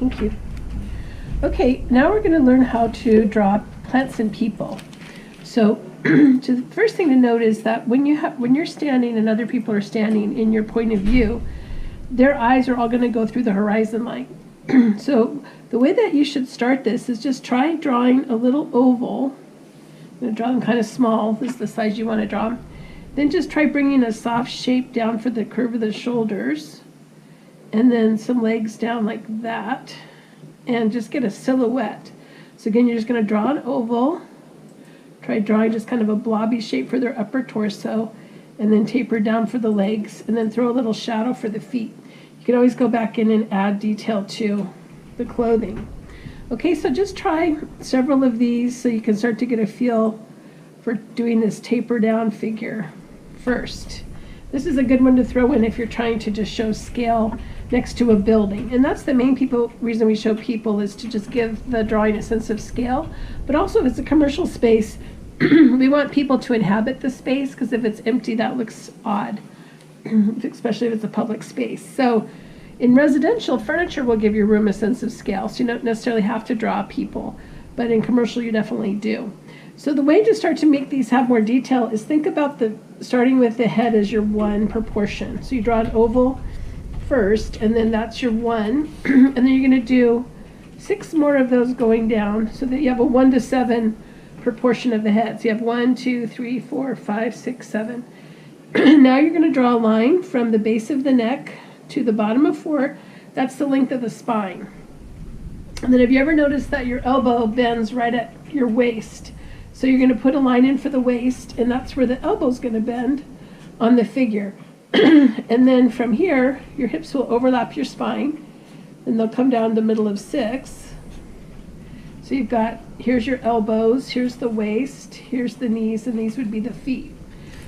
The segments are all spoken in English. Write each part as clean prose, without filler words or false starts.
Thank you. Okay, now we're going to learn how to draw plants and people. So the first thing to note is that when you're standing and other people are standing in your point of view, their eyes are all going to go through the horizon line. So the way that you should start this is just try drawing a little oval. I'm going to draw them kind of small. This is the size you want to draw them. Then just try bringing a soft shape down for the curve of the shoulders, and then some legs down like that, and just get a silhouette. So again, you're just going to draw an oval. Try drawing just kind of a blobby shape for their upper torso, and then taper down for the legs, and then throw a little shadow for the feet. You can always go back in and add detail to the clothing. Okay, so just try several of these so you can start to get a feel for doing this taper down figure first. This is a good one to throw in if you're trying to just show scale next to a building. And that's the main reason we show people, is to just give the drawing a sense of scale. But also if it's a commercial space, we want people to inhabit the space, because if it's empty, that looks odd, especially if it's a public space. So in residential, furniture will give your room a sense of scale, so you don't necessarily have to draw people, but in commercial you definitely do. So the way to start to make these have more detail is think about starting with the head as your one proportion. So you draw an oval first, and then that's your one, and then you're going to do 6 more of those going down, so that you have a 1 to 7 proportion of the head. So you have 1, 2, 3, 4, 5, 6, 7. Now you're going to draw a line from the base of the neck to the bottom of 4. That's the length of the spine. And then have you ever noticed that your elbow bends right at your waist? So you're going to put a line in for the waist, and that's where the elbow's going to bend on the figure. And then from here, your hips will overlap your spine, and they'll come down the middle of 6. So you've got, here's your elbows, here's the waist, here's the knees, and these would be the feet.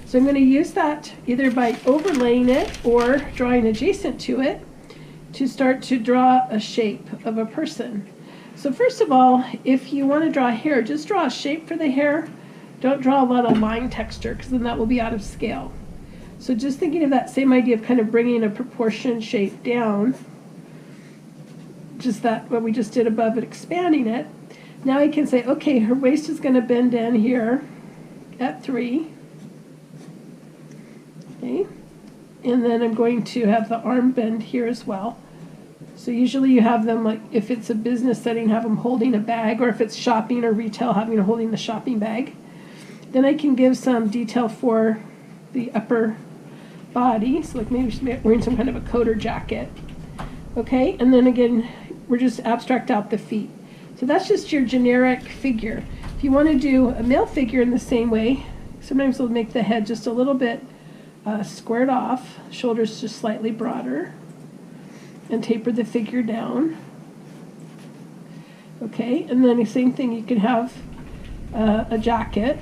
So I'm going to use that either by overlaying it or drawing adjacent to it to start to draw a shape of a person. So first of all, if you want to draw hair, just draw a shape for the hair. Don't draw a lot of line texture, because then that will be out of scale. So just thinking of that same idea of kind of bringing a proportion shape down, just that what we just did above it, expanding it. Now I can say, okay, her waist is going to bend in here at 3. Okay, and then I'm going to have the arm bend here as well. So usually you have them, like if it's a business setting, have them holding a bag, or if it's shopping or retail, having them holding the shopping bag. Then I can give some detail for the upper body, so like maybe she's wearing some kind of a coat or jacket. Okay, and then again, we're just abstract out the feet. So that's just your generic figure. If you want to do a male figure in the same way, sometimes we'll make the head just a little bit squared off, shoulders just slightly broader, and taper the figure down. Okay, and then the same thing, you can have a jacket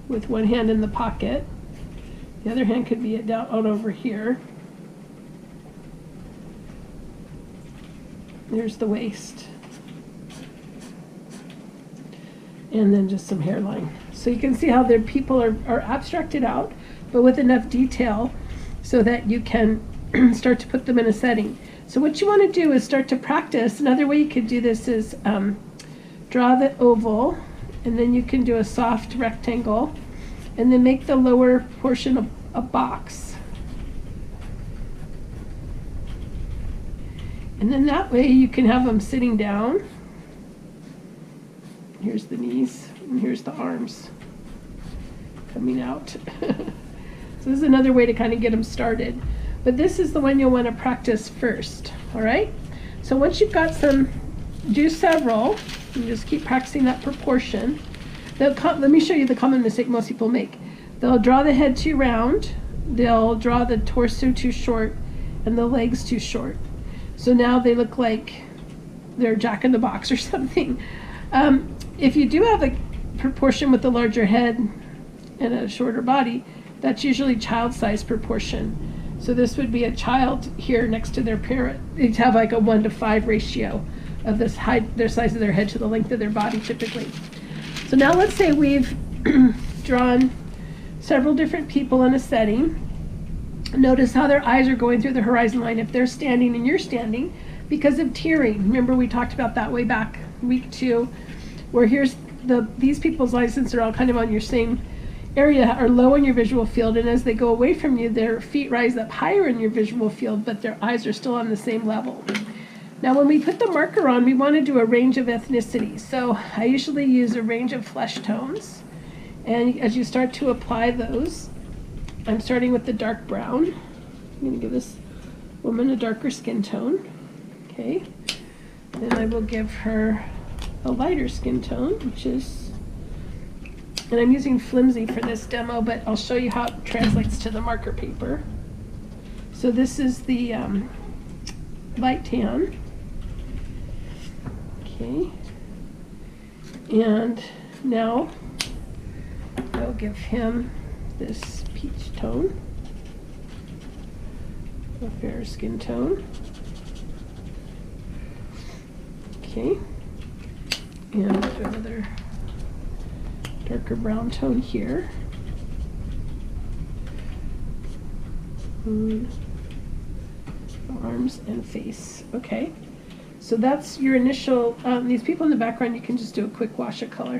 with one hand in the pocket. The other hand could be down out over here. There's the waist. And then just some hairline. So you can see how their people are abstracted out, but with enough detail so that you can start to put them in a setting. So what you want to do is start to practice. Another way you could do this is draw the oval, and then you can do a soft rectangle, and then make the lower portion a box. And then that way you can have them sitting down. Here's the knees, and here's the arms coming out. So this is another way to kind of get them started. But this is the one you'll want to practice first, all right? So once you've got some, do several, and just keep practicing that proportion. Let me show you the common mistake most people make. They'll draw the head too round, they'll draw the torso too short, and the legs too short. So now they look like they're Jack in the Box or something. If you do have a proportion with a larger head and a shorter body, that's usually child size proportion. So this would be a child here next to their parent. They'd have like a 1:5 ratio of this height, their size of their head to the length of their body typically. So now let's say we've drawn several different people in a setting. Notice how their eyes are going through the horizon line if they're standing and you're standing. because of tiering. Remember we talked about that way back week 2, where here's these people's license are all kind of on your same area, are low in your visual field, and as they go away from you, their feet rise up higher in your visual field, but their eyes are still on the same level. Now when we put the marker on, we want to do a range of ethnicity. So I usually use a range of flesh tones, and as you start to apply those, I'm starting with the dark brown. I'm going to give this woman a darker skin tone. Okay, then I will give her a lighter skin tone, which is, and I'm using flimsy for this demo, but I'll show you how it translates to the marker paper. So this is the light tan. Okay, and now I'll give him this peach tone, a fair skin tone. Okay, and another darker brown tone here. Arms and face. Okay, so that's your initial, these people in the background, you can just do a quick wash of color.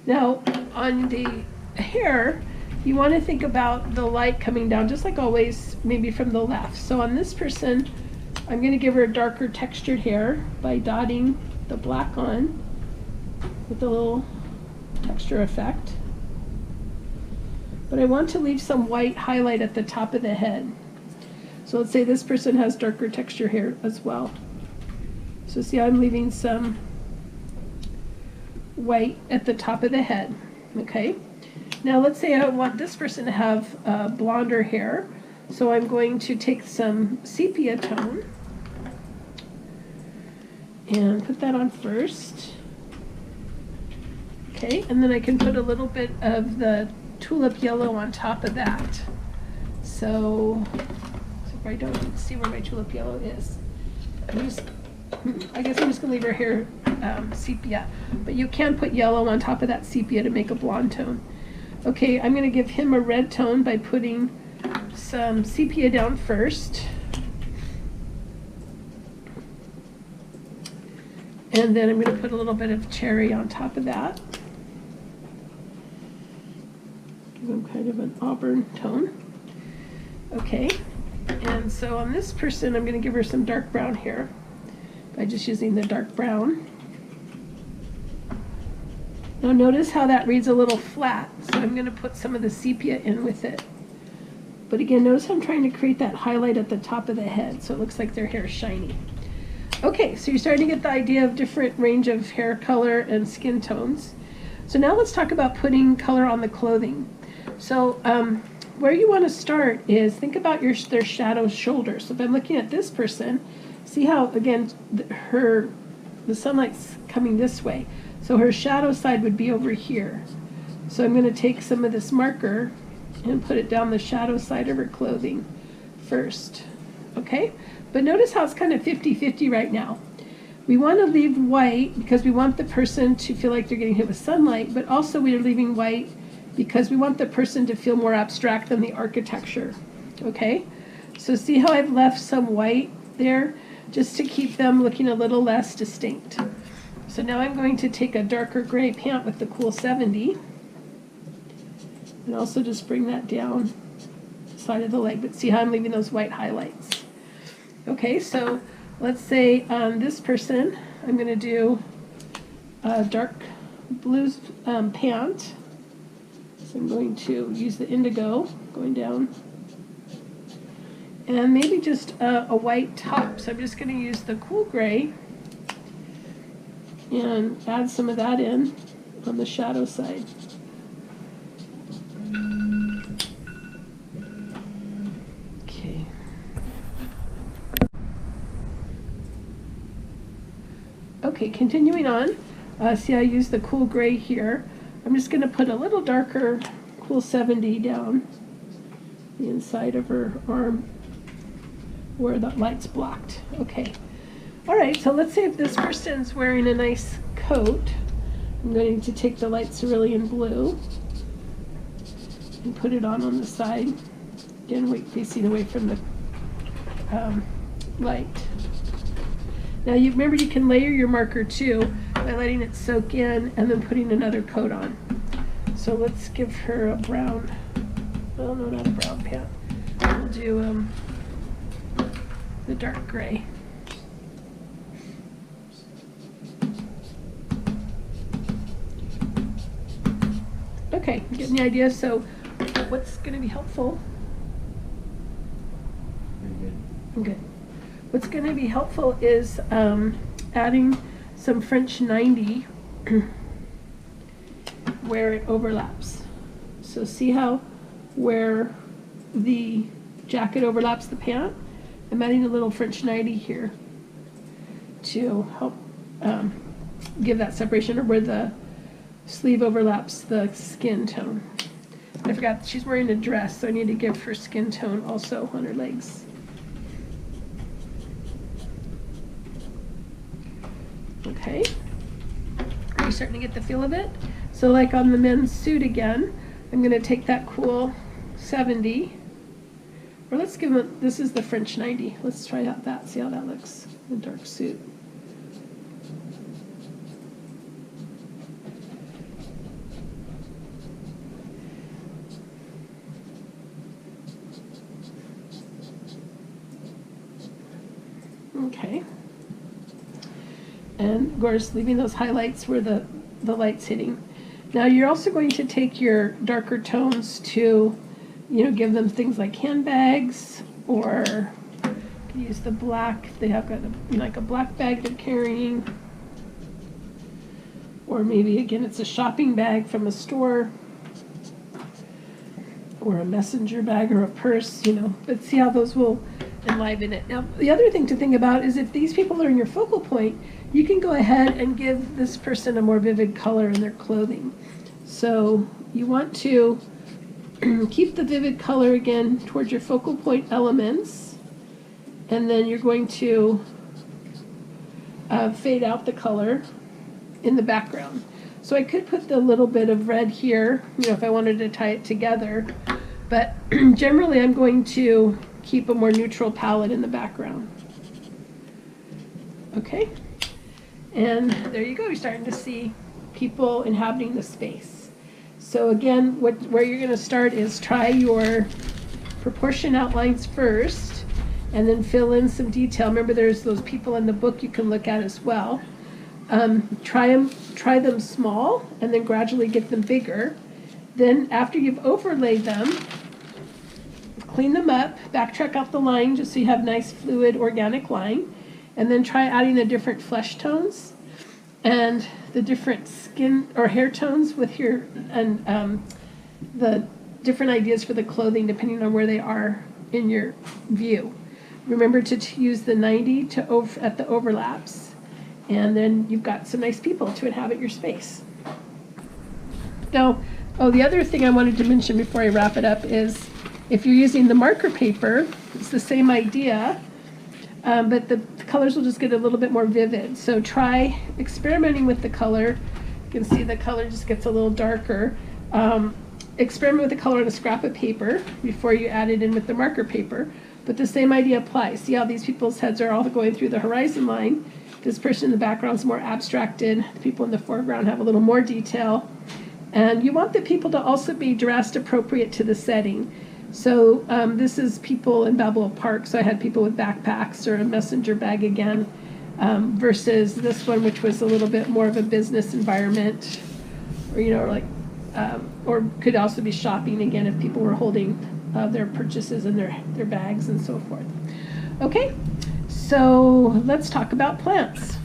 Now on the hair, you want to think about the light coming down, just like always, maybe from the left. So on this person, I'm going to give her a darker textured hair by dotting the black on with a little texture effect. But I want to leave some white highlight at the top of the head. So let's say this person has darker texture hair as well. So see how I'm leaving some white at the top of the head. Okay. Now let's say I want this person to have blonder hair. So I'm going to take some sepia tone and put that on first. Okay, and then I can put a little bit of the tulip yellow on top of that. So if I don't see where my tulip yellow is, I guess I'm just going to leave her hair sepia. But you can put yellow on top of that sepia to make a blonde tone. Okay, I'm going to give him a red tone by putting some sepia down first. And then I'm going to put a little bit of cherry on top of that. Give him kind of an auburn tone. Okay, and so on this person, I'm going to give her some dark brown hair by just using the dark brown. Now notice how that reads a little flat, so I'm going to put some of the sepia in with it. But again, notice I'm trying to create that highlight at the top of the head, so it looks like their hair is shiny. Okay, so you're starting to get the idea of different range of hair color and skin tones. So now let's talk about putting color on the clothing. So where you want to start is think about their shadow shoulder. So if I'm looking at this person, see how, again, the sunlight's coming this way. So her shadow side would be over here. So I'm going to take some of this marker and put it down the shadow side of her clothing first. Okay? But notice how it's kind of 50-50 right now. We want to leave white because we want the person to feel like they're getting hit with sunlight, but also we are leaving white because we want the person to feel more abstract than the architecture. Okay? So see how I've left some white there just to keep them looking a little less distinct. So now I'm going to take a darker gray pant with the Cool 70 and also just bring that down the side of the leg, but see how I'm leaving those white highlights. Okay, so let's say on this person, I'm going to do a dark blue pant. So I'm going to use the indigo going down. And maybe just a white top. So I'm just going to use the cool gray and add some of that in on the shadow side. Okay, continuing on, see I use the cool gray here. I'm just going to put a little darker Cool 70 down the inside of her arm where the light's blocked. Okay. All right, so let's say if this person's wearing a nice coat, I'm going to take the light cerulean blue and put it on the side. Again, facing away from the light. Now you remember you can layer your marker too by letting it soak in and then putting another coat on. So let's give her a brown, well no, not a brown pan. We'll do the dark gray. Okay, getting the idea. So what's going to be helpful? Good. What's going to be helpful is adding some French 90 where it overlaps. So see how where the jacket overlaps the pant? I'm adding a little French 90 here to help give that separation, or where the sleeve overlaps the skin tone. I forgot she's wearing a dress, so I need to give her skin tone also on her legs. Okay, are you starting to get the feel of it? So like on the men's suit again, I'm going to take that cool 70, or let's give them, this is the French 90. Let's try out that, see how that looks, the dark suit. Okay. And of course, leaving those highlights where the light's hitting. Now you're also going to take your darker tones to, you know, give them things like handbags, or you can use the black. They have got like a black bag they're carrying, or maybe again it's a shopping bag from a store, or a messenger bag or a purse, you know. But see how those will enliven it. Now the other thing to think about is if these people are in your focal point, you can go ahead and give this person a more vivid color in their clothing. So you want to keep the vivid color again towards your focal point elements, and then you're going to fade out the color in the background. So I could put the little bit of red here, you know, if I wanted to tie it together, but generally I'm going to keep a more neutral palette in the background. Okay, and there you go. You're starting to see people inhabiting the space. So again, where you're going to start is try your proportion outlines first, and then fill in some detail. Remember, there's those people in the book you can look at as well. Try them small, and then gradually get them bigger. Then after you've overlaid them, clean them up, backtrack out the line just so you have nice fluid organic line, and then try adding the different flesh tones and the different skin or hair tones with your, and the different ideas for the clothing depending on where they are in your view. Remember to use the 90 at the overlaps, and then you've got some nice people to inhabit your space. Now, the other thing I wanted to mention before I wrap it up is, if you're using the marker paper, it's the same idea, but the colors will just get a little bit more vivid. So try experimenting with the color. You can see the color just gets a little darker. Experiment with the color on a scrap of paper before you add it in with the marker paper. But the same idea applies. See how these people's heads are all going through the horizon line. This person in the background is more abstracted. The people in the foreground have a little more detail. And you want the people to also be dressed appropriate to the setting. So this is people in Balboa Park, so I had people with backpacks or a messenger bag again, versus this one, which was a little bit more of a business environment, or, you know, like, or could also be shopping again if people were holding their purchases in their bags and so forth. Okay, so let's talk about plants.